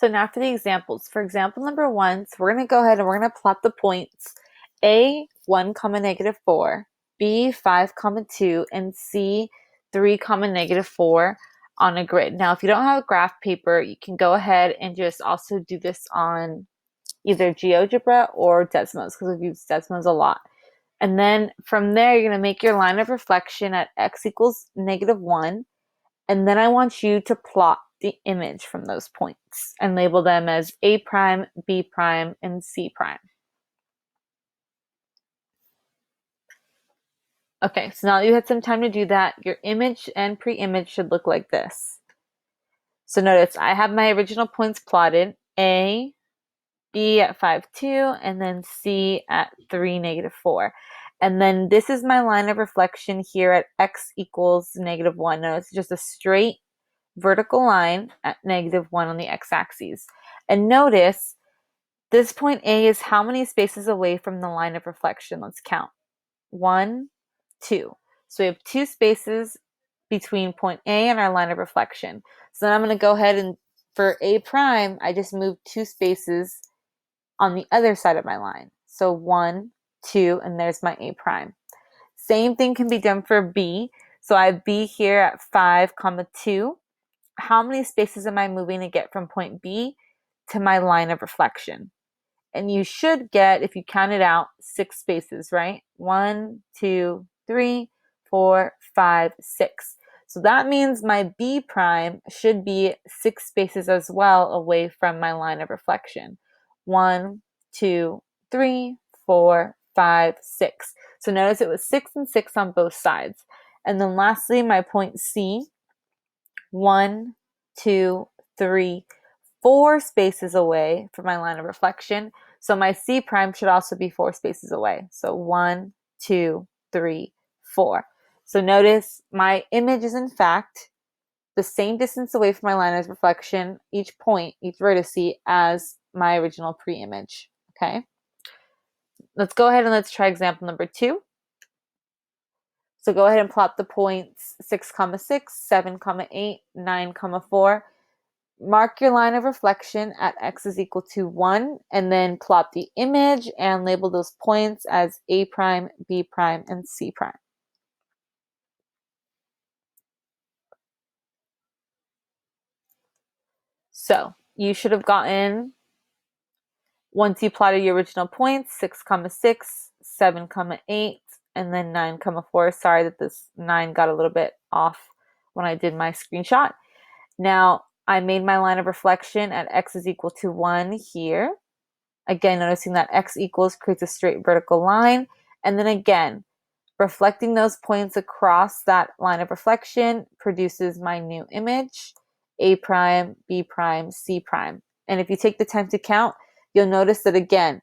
So now for the examples. For example number 1, so we're going to go ahead and we're going to plot the points A, 1, negative 4, B, 5, 2, and C, 3, negative 4 on a grid. Now, if you don't have a graph paper, you can go ahead and just also do this on either GeoGebra or Desmos, because we've used Desmos a lot. And then from there, you're going to make your line of reflection at x equals -1. And then I want you to plot the image from those points and label them as A prime, B prime, and C prime. Okay, so now that you had some time to do that, your image and pre-image should look like this. So notice I have my original points plotted, A, B at 5, 2, and then C at 3, -4. And then this is my line of reflection here at x equals -1. Notice it's just a straight vertical line at -1 on the x-axis. And notice this point A is how many spaces away from the line of reflection? Let's count. 1, 2. So we have 2 spaces between point A and our line of reflection. So then I'm going to go ahead and for A prime, I just moved 2 spaces on the other side of my line. So 1, 2, and there's my A prime. Same thing can be done for B. So I have B here at 5, 2. How many spaces am I moving to get from point B to my line of reflection? And you should get, if you count it out, 6 spaces, right? 1, 2, 3, 4, 5, 6. So that means my B prime should be 6 spaces as well away from my line of reflection. 1, 2, 3, 4, 5, 6. So notice it was 6 and 6 on both sides. And then lastly, my point C, 1, 2, 3, 4 spaces away from my line of reflection. So my C prime should also be 4 spaces away. So 1, 2, 3, 4. So notice my image is in fact the same distance away from my line of reflection, each point, each vertice, as my original pre-image. Okay. Let's go ahead and let's try example number 2. So go ahead and plot the points 6, 6, 7, 8, 9, 4. Mark your line of reflection at x is equal to 1, and then plot the image and label those points as A prime, B prime, and C prime. So you should have gotten, once you plotted your original points, 6, 6, 7, 8, and then 9, 4. Sorry that this 9 got a little bit off when I did my screenshot. Now, I made my line of reflection at x is equal to 1 here. Again, noticing that x equals creates a straight vertical line. And then again, reflecting those points across that line of reflection produces my new image, A prime, B prime, C prime. And if you take the time to count, you'll notice that again,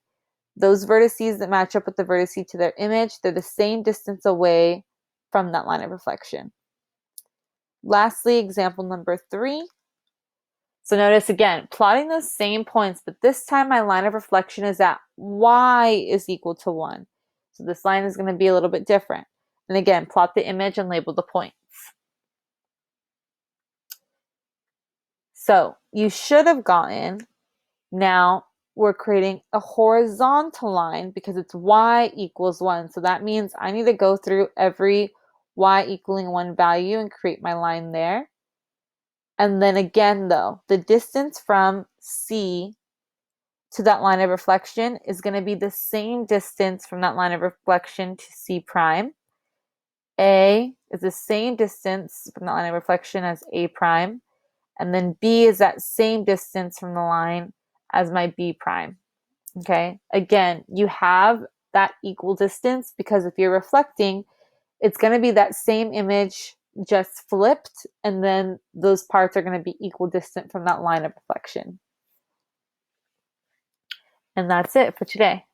those vertices that match up with the vertice to their image, they're the same distance away from that line of reflection. Lastly, example number 3. So notice again, plotting those same points, but this time my line of reflection is at y is equal to 1. So this line is going to be a little bit different. And again, plot the image and label the points. So you should have gotten, now we're creating a horizontal line because it's y equals 1. So that means I need to go through every y equaling 1 value and create my line there. And then again, though, the distance from C to that line of reflection is going to be the same distance from that line of reflection to C prime. A is the same distance from the line of reflection as A prime. And then B is that same distance from the line as my B prime. Okay, again, you have that equal distance because if you're reflecting, it's going to be that same image just flipped, and then those parts are going to be equal distant from that line of reflection. And that's it for today.